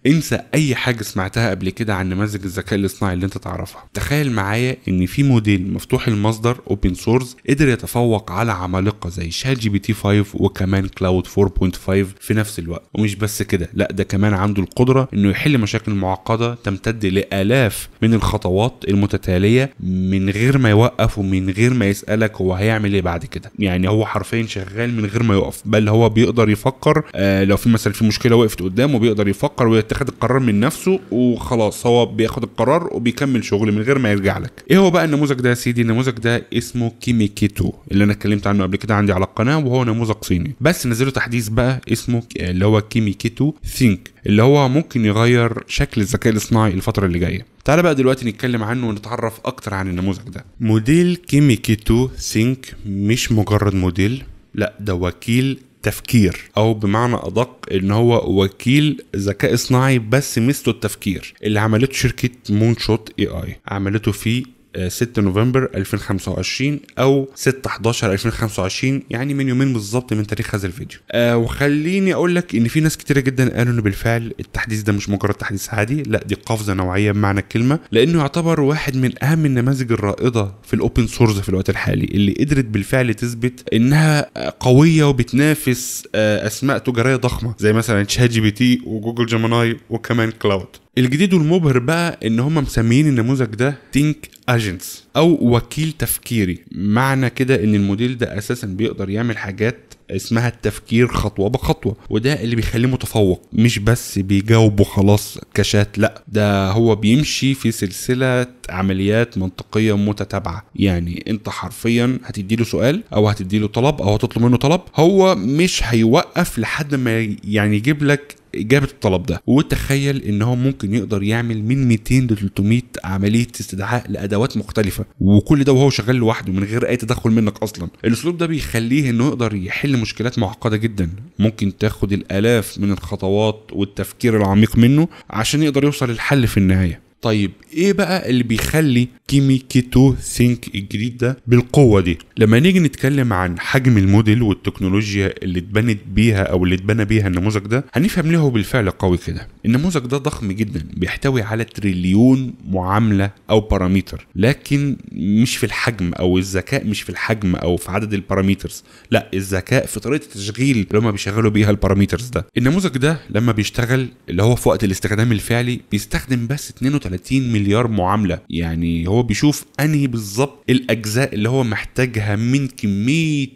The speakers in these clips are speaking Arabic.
انسى اي حاجه سمعتها قبل كده عن نماذج الذكاء الاصطناعي اللي انت تعرفها. تخيل معايا ان في موديل مفتوح المصدر اوبن سورس قدر يتفوق على عمالقه زي شات جي بي تي 5 وكمان كلاود 4.5 في نفس الوقت. ومش بس كده، لا ده كمان عنده القدره انه يحل مشاكل معقده تمتد لالاف من الخطوات المتتاليه من غير ما يوقف ومن غير ما يسالك هو هيعمل ايه بعد كده. يعني هو حرفيا شغال من غير ما يقف، بل هو بيقدر يفكر لو في مثلا في مشكله وقفت قدامه بيقدر يفكر ويتخذ القرار من نفسه وخلاص، هو بياخد القرار وبيكمل شغل من غير ما يرجع لك. ايه هو بقى النموذج ده يا سيدي؟ النموذج ده اسمه كيميكيتو اللي انا اتكلمت عنه قبل كده عندي على القناه، وهو نموذج صيني بس نزلوا تحديث بقى اسمه اللي هو كيميكيتو ثينك، اللي هو ممكن يغير شكل الذكاء الاصطناعي الفتره اللي جايه. تعال بقى دلوقتي نتكلم عنه ونتعرف اكتر عن النموذج ده. موديل كيميكيتو ثينك مش مجرد موديل، لا ده وكيل تفكير، او بمعنى ادق ان هو وكيل ذكاء اصطناعي بس مثله التفكير، اللي عملته شركة مون شوت اي اي. عملته في 6 نوفمبر 2025 او 6/11/2025، يعني من يومين بالظبط من تاريخ هذا الفيديو. وخليني اقول لك ان في ناس كتيره جدا قالوا انه بالفعل التحديث ده مش مجرد تحديث عادي، لا دي قفزه نوعيه بمعنى الكلمه، لانه يعتبر واحد من اهم النماذج الرائده في الاوبن سورس في الوقت الحالي، اللي قدرت بالفعل تثبت انها قويه وبتنافس اسماء تجاريه ضخمه زي مثلا شات جي بي تي وجوجل جيميناي وكمان كلاود. الجديد والمبهر بقى ان هم مسميين النموذج ده ثينك اجنتس او وكيل تفكيري. معنى كده ان الموديل ده اساسا بيقدر يعمل حاجات اسمها التفكير خطوة بخطوة، وده اللي بيخليه متفوق. مش بس بيجاوبه خلاص كشات، لا ده هو بيمشي في سلسلة عمليات منطقية متتابعة. يعني انت حرفيا هتديله سؤال او هتديله طلب او هتطلب منه طلب، هو مش هيوقف لحد ما يعني يجيب لك إجابة الطلب ده. وتخيل إن هو ممكن يقدر يعمل من 200 ل 300 عملية استدعاء لأدوات مختلفة، وكل ده وهو شغال لوحده من غير أي تدخل منك أصلا. الأسلوب ده بيخليه إنه يقدر يحل مشكلات معقدة جدا ممكن تاخد الآلاف من الخطوات والتفكير العميق منه عشان يقدر يوصل للحل في النهاية. طيب ايه بقى اللي بيخلي كيميكيتو ثينك الجديد ده بالقوه دي؟ لما نيجي نتكلم عن حجم الموديل والتكنولوجيا اللي اتبنت بيها او اللي اتبنى بيها النموذج ده، هنفهم ليه هو بالفعل قوي كده. النموذج ده ضخم جدا، بيحتوي على تريليون معامله او بارامتر، لكن مش في الحجم او الذكاء، مش في الحجم او في عدد البارامترز، لا الذكاء في طريقه التشغيل اللي هم بيشغلوا بيها البارامترز ده. النموذج ده لما بيشتغل اللي هو في وقت الاستخدام الفعلي بيستخدم بس 32 مليار معامله. يعني هو بيشوف انهي بالظبط الاجزاء اللي هو محتاجها من كميه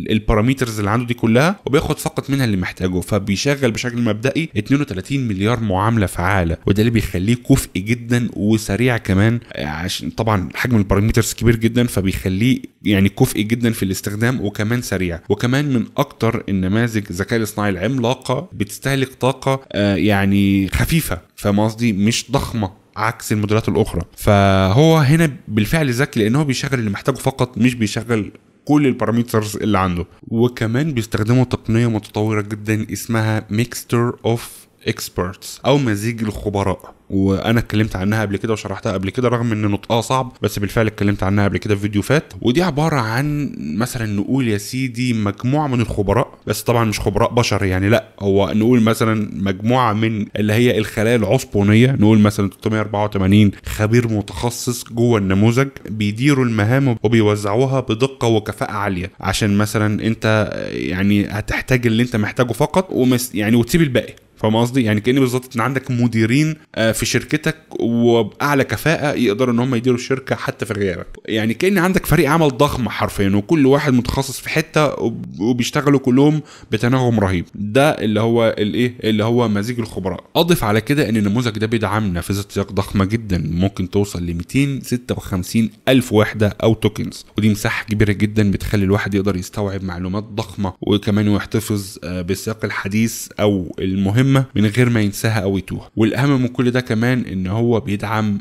البارامترز اللي عنده دي كلها، وبياخد فقط منها اللي محتاجه، فبيشغل بشكل مبدئي 32 مليار معامله فعاله. وده اللي بيخليه كفء جدا وسريع كمان، عشان طبعا حجم البارامترز كبير جدا فبيخليه يعني كفء جدا في الاستخدام وكمان سريع. وكمان من اكتر النماذج الذكاء الاصطناعي العملاقه بتستهلك طاقه يعني خفيفه، فاهم قصدي، مش ضخمه عكس الموديلات الاخرى. فهو هنا بالفعل ذكي لان هو بيشغل اللي محتاجه فقط، مش بيشغل كل البارامترز اللي عنده. وكمان بيستخدموا تقنيه متطوره جدا اسمها ميكستر اوف اكسبرتس او مزيج الخبراء، وانا اتكلمت عنها قبل كده وشرحتها قبل كده رغم ان نطقها صعب، بس بالفعل اتكلمت عنها قبل كده في فيديو فات. ودي عباره عن مثلا نقول يا سيدي مجموعه من الخبراء، بس طبعا مش خبراء بشر يعني، لا هو نقول مثلا مجموعه من اللي هي الخلايا العصبونيه، نقول مثلا 384 خبير متخصص جوه النموذج بيديروا المهام وبيوزعوها بدقه وكفاءه عاليه، عشان مثلا انت يعني هتحتاج اللي انت محتاجه فقط يعني وتسيب الباقي. فاهم قصدي؟ يعني كأن بالظبط ان عندك مديرين في شركتك وبأعلى كفاءة يقدروا ان هم يديروا الشركة حتى في غيابك. يعني كأن عندك فريق عمل ضخم حرفيا، وكل واحد متخصص في حتة وبيشتغلوا كلهم بتناغم رهيب. ده اللي هو الايه اللي هو مزيج الخبراء. اضف على كده ان النموذج ده بيدعم نافذة سياق ضخمة جدا ممكن توصل ل 256 ألف وحدة او توكنز، ودي مساحة كبيرة جدا بتخلي الواحد يقدر يستوعب معلومات ضخمة وكمان يحتفظ بالسياق الحديث او المهم من غير ما ينساها او يتوه. والاهم من كل ده كمان ان هو بيدعم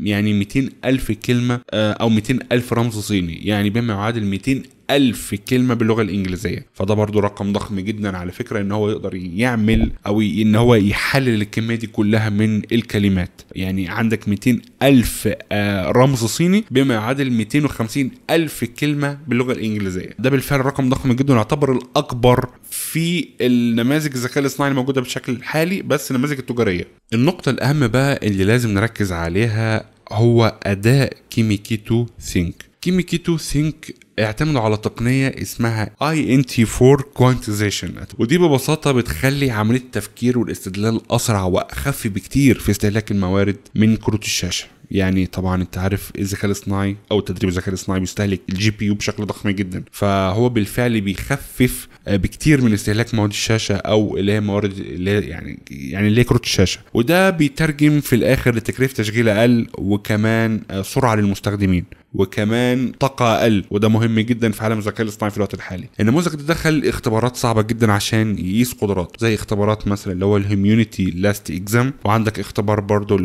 يعني 200 ألف كلمة او 200 ألف رمز صيني، يعني بما يعادل 200 ألف كلمة باللغة الإنجليزية. فده برضو رقم ضخم جدا على فكرة، إن هو يقدر يعمل أو إن هو يحلل الكمية دي كلها من الكلمات. يعني عندك 200 ألف رمز صيني بما يعادل 250 ألف كلمة باللغة الإنجليزية. ده بالفعل رقم ضخم جدا، يعتبر الأكبر في النماذج الذكاء الاصطناعي الموجودة بالشكل الحالي، بس النماذج التجارية. النقطة الأهم بقى اللي لازم نركز عليها هو أداء كيميكيتو ثينك. كيميكيتو ثينك اعتمدوا على تقنية اسمها INT4 Quantization، ودي ببساطة بتخلي عملية التفكير والاستدلال أسرع وأخف بكتير في استهلاك الموارد من كروت الشاشة. يعني طبعا انت عارف الذكاء الاصطناعي او تدريب الذكاء الاصطناعي بيستهلك الجي بي يو بشكل ضخم جدا، فهو بالفعل بيخفف بكتير من استهلاك مواد الشاشه او اللي هي موارد اللي هي يعني اللي هي كروت الشاشه، وده بيترجم في الاخر لتكلفه تشغيل اقل، وكمان سرعه للمستخدمين، وكمان طاقه اقل. وده مهم جدا في عالم الذكاء الاصطناعي في الوقت الحالي. النموذج ده دخل اختبارات صعبه جدا عشان يقيس قدراته، زي اختبارات مثلا اللي هو الهيميونيتي لاست اكزام، وعندك اختبار برضو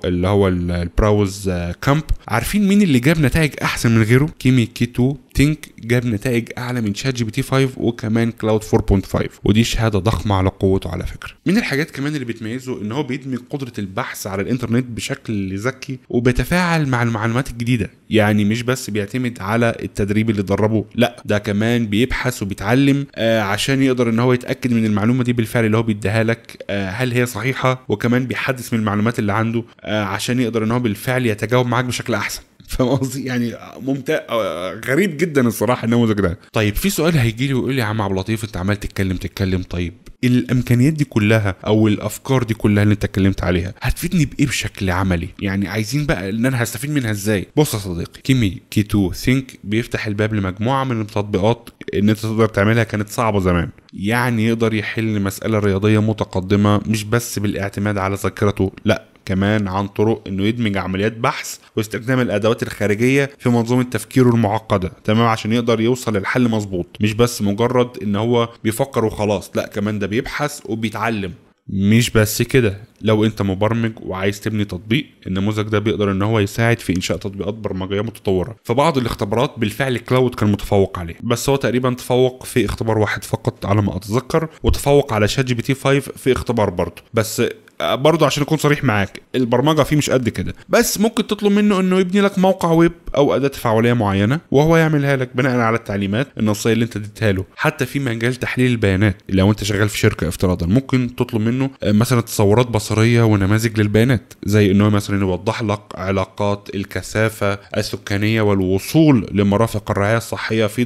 اللي هو البراوز كامب. عارفين مين اللي جاب نتائج احسن من غيره؟ كيميكيتو ثينك جاب نتائج اعلى من شات جي بي تي 5 وكمان كلاود 4.5، ودي شهاده ضخمه على قوته على فكره. من الحاجات كمان اللي بتميزه ان هو بيدمج قدره البحث على الانترنت بشكل ذكي وبيتفاعل مع المعلومات الجديده. يعني مش بس بيعتمد على التدريب اللي دربه، لا ده كمان بيبحث وبيتعلم عشان يقدر ان هو يتاكد من المعلومه دي بالفعل اللي هو بيديها لك هل هي صحيحه، وكمان بيحدث من المعلومات اللي عنده عشان يقدر ان هو بالفعل يتجاوب معاك بشكل احسن. فاهم قصدي؟ يعني ممتع، غريب جدا الصراحه النموذج ده. طيب في سؤال هيجي لي ويقول لي يا عم عبد اللطيف انت عمال تتكلم، طيب الامكانيات دي كلها او الافكار دي كلها اللي انت اتكلمت عليها هتفيدني بايه بشكل عملي؟ يعني عايزين بقى ان انا هستفيد منها ازاي؟ بص يا صديقي، كيميكيتو ثينك بيفتح الباب لمجموعه من التطبيقات ان انت تقدر تعملها كانت صعبه زمان. يعني يقدر يحل مساله رياضيه متقدمه مش بس بالاعتماد على ذاكرته، لا كمان عن طرق انه يدمج عمليات بحث واستخدام الادوات الخارجيه في منظومه تفكيره المعقده، تمام، عشان يقدر يوصل للحل مظبوط. مش بس مجرد ان هو بيفكر وخلاص، لا كمان ده بيبحث وبيتعلم. مش بس كده، لو انت مبرمج وعايز تبني تطبيق، النموذج ده بيقدر ان هو يساعد في انشاء تطبيقات برمجيه متطوره. في بعض الاختبارات بالفعل كلاود كان متفوق عليه، بس هو تقريبا تفوق في اختبار واحد فقط على ما اتذكر، وتفوق على شات جي بي تي 5 في اختبار برضه عشان اكون صريح معاك البرمجه فيه مش قد كده، بس ممكن تطلب منه انه يبني لك موقع ويب او اداه تفاعليه معينه وهو يعملها لك بناء على التعليمات النصيه اللي انت اديتها له. حتى في مجال تحليل البيانات، لو انت شغال في شركه افتراضا ممكن تطلب منه مثلا تصورات بصريه ونماذج للبيانات، زي انه مثلا يوضح لك علاقات الكثافه السكانيه والوصول لمرافق الرعايه الصحيه في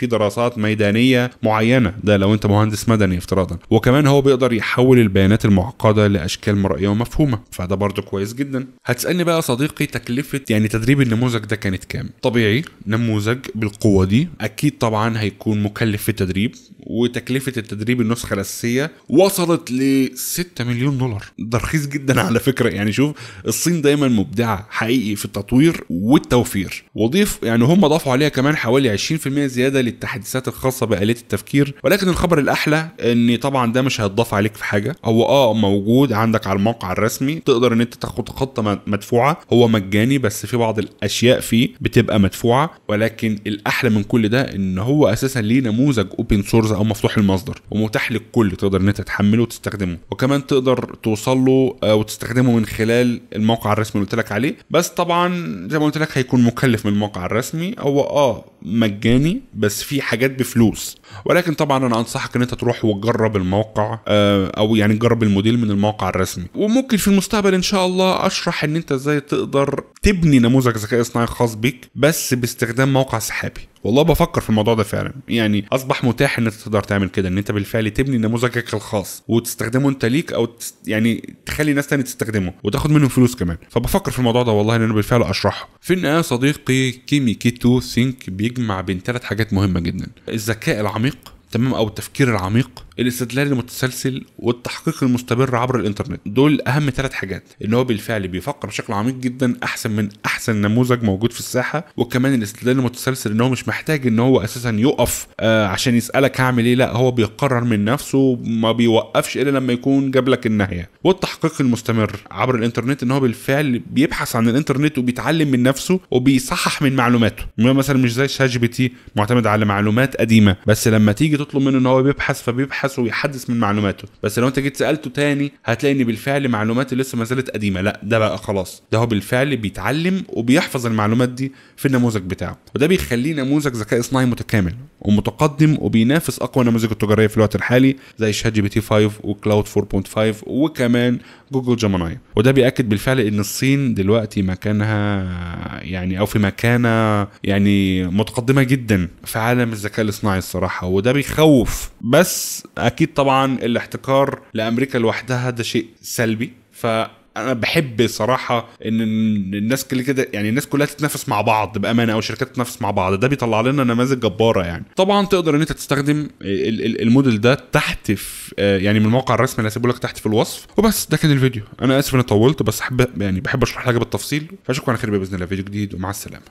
دراسات ميدانيه معينه، ده لو انت مهندس مدني افتراضا. وكمان هو بيقدر يحول البيانات المعقده لاشكال مرئيه ومفهومه، فده برضه كويس جدا. هتسالني بقى صديقي تكلفه يعني تدريب النموذج ده كانت كام؟ طبيعي نموذج بالقوه دي اكيد طبعا هيكون مكلف في التدريب، وتكلفه التدريب النسخه الاساسيه وصلت ل 6 مليون دولار. ده رخيص جدا على فكره. يعني شوف، الصين دايما مبدعه حقيقي في التطوير والتوفير، وضيف يعني هم ضافوا عليها كمان حوالي 20% زياده للتحديثات الخاصه بآلية التفكير. ولكن الخبر الاحلى ان طبعا ده مش هيتضاف عليك في حاجه، هو موجود عندك على الموقع الرسمي، تقدر ان انت تاخد خطه مدفوعه، هو مجاني بس في بعض الاشياء فيه بتبقى مدفوعه. ولكن الاحلى من كل ده ان هو اساسا ليه نموذج اوبن سورس او مفتوح المصدر ومتاح للكل، تقدر ان انت تحمله وتستخدمه، وكمان تقدر توصل له وتستخدمه من خلال الموقع الرسمي اللي قلت لك عليه. بس طبعا زي ما قلت لك هيكون مكلف من الموقع الرسمي، هو مجاني بس في حاجات بفلوس. ولكن طبعا انا انصحك ان انت تروح وتجرب الموقع او يعني تجرب الموديل من الموقع الرسمي. وممكن في المستقبل ان شاء الله اشرح ان انت ازاي تقدر تبني نموذج ذكاء اصطناعي خاص بيك بس باستخدام موقع سحابي. والله بفكر في الموضوع ده فعلا، يعني اصبح متاح ان انت تقدر تعمل كده، ان انت بالفعل تبني نموذجك الخاص وتستخدمه انت ليك، او يعني تخلي ناس تاني تستخدمه وتاخد منهم فلوس كمان. فبفكر في الموضوع ده والله ان انا بالفعل اشرحه. في النهايه صديقي، كيميكيتو ثينك بيجمع بين 3 حاجات مهمه جدا: الذكاء العميق، تمام، او التفكير العميق، الاستدلال المتسلسل والتحقيق المستمر عبر الانترنت. دول اهم 3 حاجات، ان هو بالفعل بيفكر بشكل عميق جدا احسن من احسن نموذج موجود في الساحه. وكمان الاستدلال المتسلسل ان هو مش محتاج ان هو اساسا يقف عشان يسالك هعمل ايه، لا هو بيقرر من نفسه، ما بيوقفش الا لما يكون جاب لك النهايه. والتحقيق المستمر عبر الانترنت ان هو بالفعل بيبحث عن الانترنت وبيتعلم من نفسه وبيصحح من معلوماته. مثلا مش زي شات جي بي تي معتمد على معلومات قديمه، بس لما تيجي تطلب منه ان هو بيبحث فبيبحث ويحدث من معلوماته. بس لو انت جيت سالته تاني هتلاقي ان بالفعل معلومات لسه ما زالت قديمه. لا ده بقى خلاص، ده هو بالفعل بيتعلم وبيحفظ المعلومات دي في النموذج بتاعه، وده بيخليه نموذج ذكاء اصطناعي متكامل ومتقدم وبينافس اقوى نماذج التجاريه في الوقت الحالي زي شات جي بي تي 5 وكلاود 4.5 وكمان جوجل جيميناي. وده بيأكد بالفعل ان الصين دلوقتي مكانها يعني او في مكانه يعني متقدمه جدا في عالم الذكاء الاصطناعي الصراحه. وده بيخوف، بس اكيد طبعا الاحتكار لامريكا لوحدها ده شيء سلبي. انا بحب صراحه ان الناس كده يعني الناس كلها تتنافس مع بعض بامانه، او الشركات تتنافس مع بعض. ده بيطلع لنا نماذج جباره. يعني طبعا تقدر ان انت تستخدم الموديل ده تحت في يعني من الموقع الرسمي اللي هسيبه لك تحت في الوصف. وبس ده كان الفيديو. انا اسف اني طولت، بس بحب اشرح حاجه بالتفصيل. فاشوفكم على خير باذن الله في فيديو جديد، ومع السلامه.